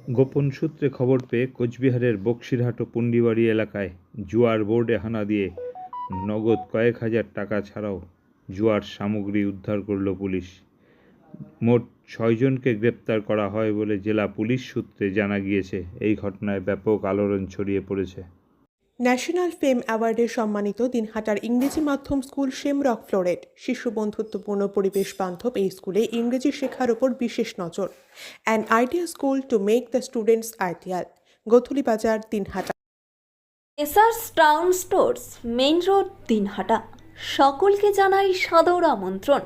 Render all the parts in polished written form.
গোপন সূত্রে খবর পেয়ে কোচবিহারের বক্সিরহাট ও পুন্ডিবাড়ি এলাকায় জুয়ার বোর্ডে হানা দিয়ে নগদ কয়েক হাজার টাকা ছাড়াও জুয়ার সামগ্রী উদ্ধার করল পুলিশ। মোট ৬ জনকে গ্রেপ্তার করা হয় বলে জেলা পুলিশ সূত্রে জানা গিয়েছে। এই ঘটনায় ব্যাপক আলোড়ন ছড়িয়ে পড়েছে। ন্যাশনাল ফেম অ্যাওয়ার্ডে সম্মানিত দিনহাটার ইংরেজি মাধ্যম স্কুল শেমরক ফ্লোরেট শিশু বন্ধুত্বপূর্ণ পরিবেশ বান্ধব এই স্কুলে ইংরেজি শেখার ওপর বিশেষ নজর। An idea school to make the students ideal. Godhuli Bazar, Dinhata. এসার্স town stores, main road, Dinhata. সকলকে জানাই সাদর আমন্ত্রণ।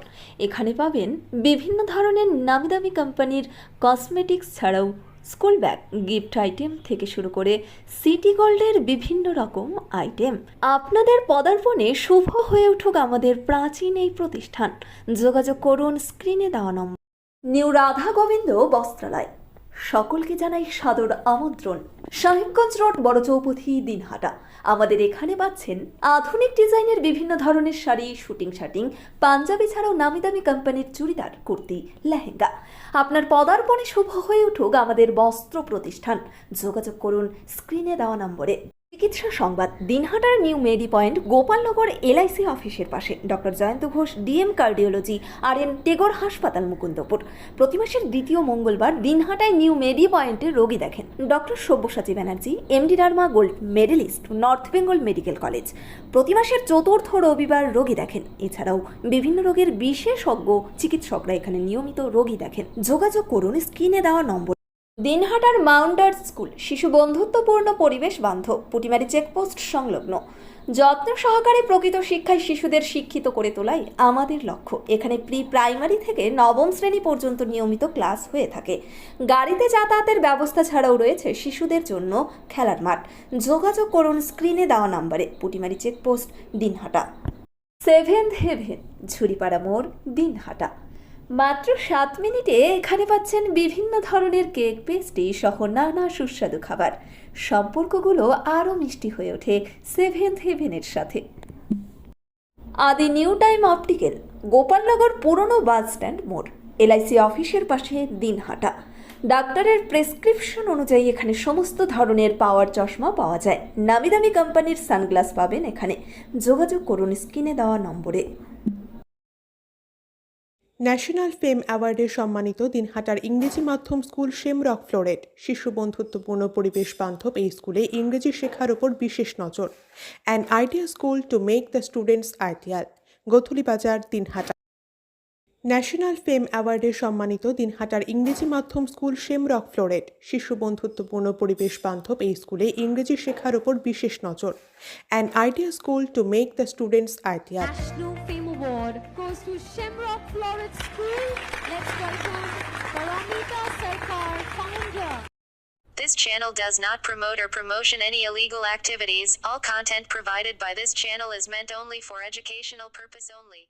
এখানে পাবেন বিভিন্ন ধরনের নামিদামি কোম্পানির কসমেটিক্স ছাড়াও স্কুল ব্যাগ, গিফট আইটেম থেকে শুরু করে সিটি গোল্ডের বিভিন্ন রকম আইটেম। আপনাদের পদার্পণে শুভ হয়ে উঠুক আমাদের প্রাচীন এই প্রতিষ্ঠান। যোগাযোগ করুন স্ক্রিনে দেওয়া নম্বর। নিউ রাধা গোবিন্দ বস্ত্রালয়, সকলকে জানাই সাদর আমন্ত্রণ। সাহেবগঞ্জ রোড, বড় চৌপথি, দিনহাটা। আমাদের এখানে পাচ্ছেন আধুনিক ডিজাইনের বিভিন্ন ধরনের শাড়ি, শুটিং শার্টিং, পাঞ্জাবি ছাড়াও নামি দামি কোম্পানির চুড়িদার, কুর্তি, লেহেঙ্গা। আপনার পদার্পণে শুভ হয়ে উঠুক আমাদের বস্ত্র প্রতিষ্ঠান। যোগাযোগ করুন স্ক্রিনে দেওয়া নম্বরে। চিকিৎসা সংবাদ, দিনহাটার নিউ মেডি পয়েন্ট, গোপালনগর এলআইসি অফিসের পাশে। Doctor Jayanta Ghosh, DM cardiology, R Tagore হাসপাতাল, মুকুন্দপুর। প্রতি মাসের দ্বিতীয় মঙ্গলবার দিনহাটায় নিউ মেডি পয়েন্টে রোগী দেখেন doctor Sabyasachi Banerjee, MD derma gold medalist, north Bengal medical college. প্রতি মাসের চতুর্থ রবিবার রোগী দেখেন। এছাড়াও বিভিন্ন রোগের বিশেষজ্ঞ চিকিৎসকরা এখানে নিয়মিত রোগী দেখেন। যোগাযোগ করুন স্ক্রিনে দেওয়া নম্বর। দিনহাটার মাউন্টার্স স্কুল, শিশু বন্ধুত্বপূর্ণ পরিবেশ বান্ধব, পুটিমারি চেকপোস্ট সংলগ্ন। যত্ন সহকারে প্রকৃত শিক্ষায় শিশুদের শিক্ষিত করে তোলাই আমাদের লক্ষ্য। এখানে প্রি প্রাইমারি থেকে নবম শ্রেণী পর্যন্ত নিয়মিত ক্লাস হয়ে থাকে। গাড়িতে যাতায়াতের ব্যবস্থা ছাড়াও রয়েছে শিশুদের জন্য খেলার মাঠ। যোগাযোগ করুন স্ক্রিনে দেওয়া নম্বরে। Putimari checkpost, Dinhata. Seventh heaven, Jhuripara মোড়, দিনহাটা। মাত্র 7 মিনিটে এখানে পাচ্ছেন বিভিন্ন ধরনের কেক, পেস্ট্রি সহ নানা সুস্বাদু খাবার। সম্পর্কগুলো আরও মিষ্টি হয়ে ওঠে সেভেন্থ হেভেনের সাথে। আদি নিউ টাইম অপটিক্যাল, গোপালনগর পুরনো বাস স্ট্যান্ড মোড়, এলআইসি অফিসের পাশে, দিনহাটা। ডাক্তারের প্রেসক্রিপশন অনুযায়ী এখানে সমস্ত ধরনের পাওয়ার চশমা পাওয়া যায়। নামি দামি কোম্পানির সানগ্লাস পাবেন এখানে। যোগাযোগ করুন স্ক্রিনে দেওয়া নম্বরে। ন্যাশনাল ফেম অ্যাওয়ার্ডে সম্মানিত দিনহাটার ইংরেজি মাধ্যম স্কুল শেমরক ফ্লোরেট শিশু বন্ধুত্বপূর্ণ পরিবেশ বান্ধব এই স্কুলে ইংরেজি শেখার ওপর বিশেষ নজর। An idea school to make the students ideal. Godhuli Bazar, Dinhata. National ফেম অ্যাওয়ার্ডে সম্মানিত দিনহাটার ইংরেজি মাধ্যম স্কুল শেমরক ফ্লোরেট শিশু বন্ধুত্বপূর্ণ পরিবেশ বান্ধব এই স্কুলে ইংরেজি শেখার ওপর বিশেষ নজর। An idea school to make the students ideal. National Fame Award goes to Shamrock Floret School. Let's welcome Paramita Sarkar, founder. This channel does not promote or promotion any illegal activities. All content provided by this channel is meant only for educational purpose only.